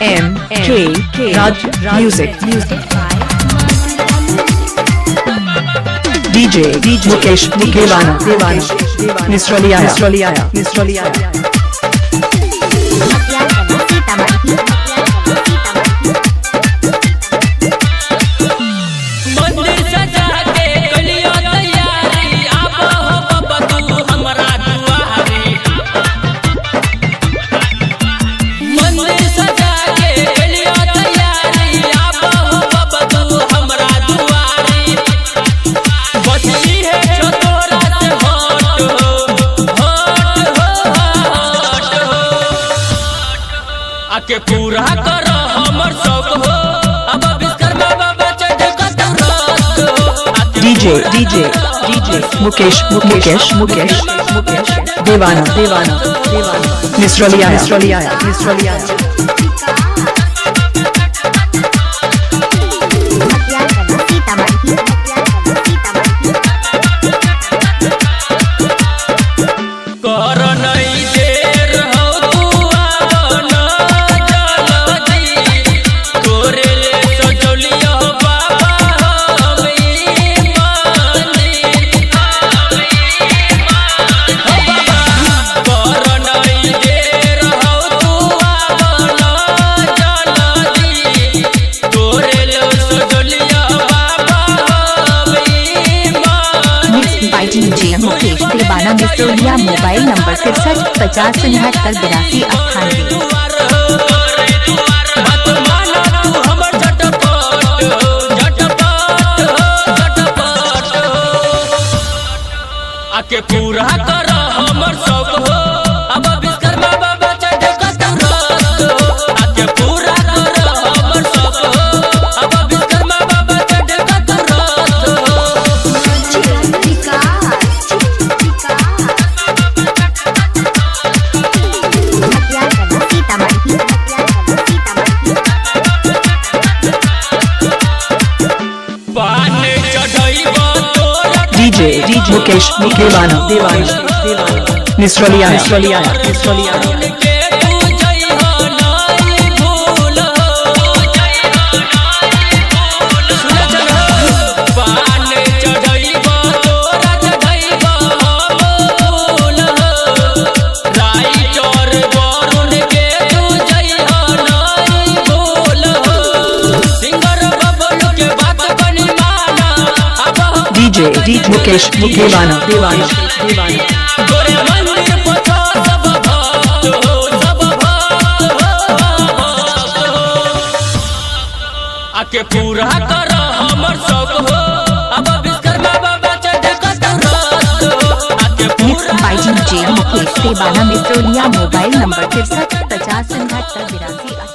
MK Raj Music DJ Mukesh Devana Nisraliya के पूरा कर हमर शौक हो अब विश्वकर्मा बाबा चढ़ कतरत DJ Mukesh Devana Nisraliya कर नहीं देर हो तू आना जल्दी तोरे ले सजलिया बाबा हमें मंदिर कर नहीं देर हो तू आना जल्दी तोरे ले सजलिया बाबा हमें मिक्स बाय DJ मुकेश देवाना मिसरोलिया मोबाइल नंबर 6350598298। आके पूरा कर हमर शौक हो अब विश्वकर्मा बाबा चढ़ कतरत आके पूरा कर हमर शौक हो अब विश्वकर्मा बाबा चढ़ कतरत पान चढ़ाइबा तोरा DJ Mukesh Devana Nisraliya के तू जइहा नाई भूल सुन चल पान चढ़ाइबा तोरा चढ़ाइबा हम भूल राई चोर वरुण के तू जइहा नाई भूल सिंगर बबलू के बात बनी माना अब DJ Mukesh Devana गोरे मंदिर पछा सब भक्त हो सब भक्त हो आके पूरा कर हमर शौक हो अब विश्वकर्मा बाबा चढ़ कतरत आके मिक्स पूरा बाय DJ मुकेश देवाना मिसरोलिया मोबाइल नंबर 6350598298।